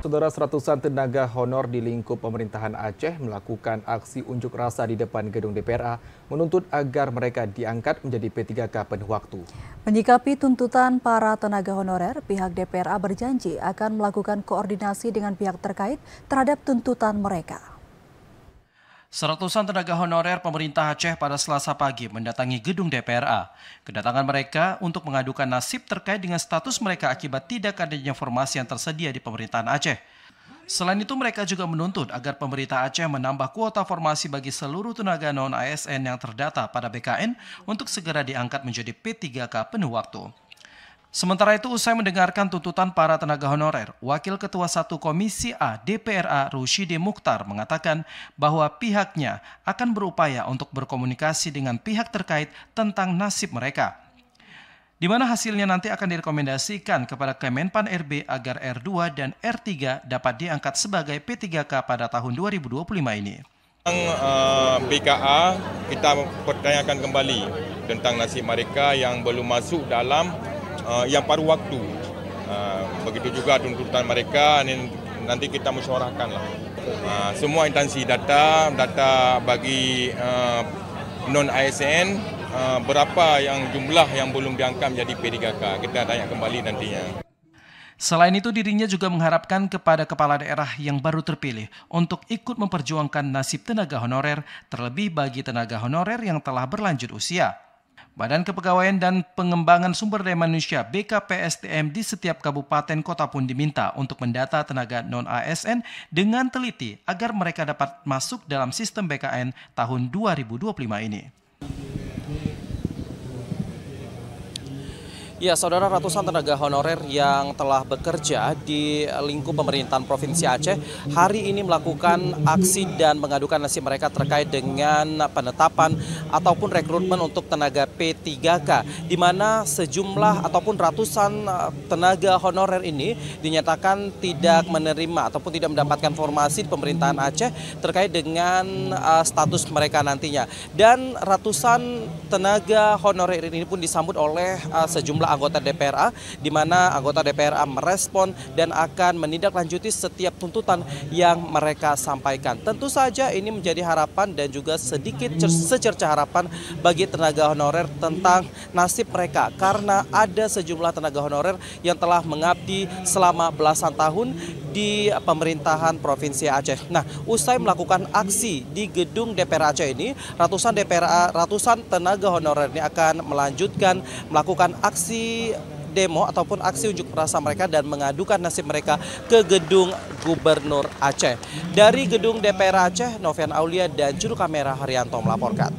Saudara, ratusan tenaga honor di lingkup pemerintahan Aceh melakukan aksi unjuk rasa di depan gedung DPRA menuntut agar mereka diangkat menjadi P3K penuh waktu. Menyikapi tuntutan para tenaga honorer, pihak DPRA berjanji akan melakukan koordinasi dengan pihak terkait terhadap tuntutan mereka. Seratusan tenaga honorer pemerintah Aceh pada Selasa pagi mendatangi gedung DPRA. Kedatangan mereka untuk mengadukan nasib terkait dengan status mereka akibat tidak adanya informasi yang tersedia di pemerintahan Aceh. Selain itu, mereka juga menuntut agar pemerintah Aceh menambah kuota formasi bagi seluruh tenaga non-ASN yang terdata pada BKN untuk segera diangkat menjadi P3K penuh waktu. Sementara itu, usai mendengarkan tuntutan para tenaga honorer, Wakil Ketua 1 Komisi A DPRA Rushidi Mukhtar mengatakan bahwa pihaknya akan berupaya untuk berkomunikasi dengan pihak terkait tentang nasib mereka, di mana hasilnya nanti akan direkomendasikan kepada Kemenpan RB agar R2 dan R3 dapat diangkat sebagai P3K pada tahun 2025 ini. BKA kita pertanyakan kembali tentang nasib mereka yang belum masuk dalam yang paruh waktu. Begitu juga tuntutan mereka, nanti kita musyawarahkan lah. Semua instansi data bagi non-ASN, berapa yang jumlah yang belum diangkat menjadi P3K. Kita tanya kembali nantinya. Selain itu, dirinya juga mengharapkan kepada kepala daerah yang baru terpilih untuk ikut memperjuangkan nasib tenaga honorer, terlebih bagi tenaga honorer yang telah berlanjut usia. Badan Kepegawaian dan Pengembangan Sumber Daya Manusia BKPSDM di setiap kabupaten kota pun diminta untuk mendata tenaga non-ASN dengan teliti agar mereka dapat masuk dalam sistem BKN tahun 2025 ini. Ya, saudara, ratusan tenaga honorer yang telah bekerja di lingkup pemerintahan Provinsi Aceh hari ini melakukan aksi dan mengadukan nasib mereka terkait dengan penetapan ataupun rekrutmen untuk tenaga P3K, di mana sejumlah ataupun ratusan tenaga honorer ini dinyatakan tidak menerima ataupun tidak mendapatkan informasi di pemerintahan Aceh terkait dengan status mereka nantinya. Dan ratusan tenaga honorer ini pun disambut oleh sejumlah anggota DPRA, di mana anggota DPRA merespon dan akan menindaklanjuti setiap tuntutan yang mereka sampaikan. Tentu saja ini menjadi harapan dan juga sedikit secerca harapan bagi tenaga honorer tentang nasib mereka, karena ada sejumlah tenaga honorer yang telah mengabdi selama belasan tahun di pemerintahan Provinsi Aceh. Nah, usai melakukan aksi di gedung DPRA Aceh ini, ratusan tenaga honorer ini akan melakukan aksi demo ataupun aksi unjuk rasa mereka dan mengadukan nasib mereka ke gedung Gubernur Aceh. Dari gedung DPRA Aceh, Novian Aulia dan juru kamera Haryanto melaporkan.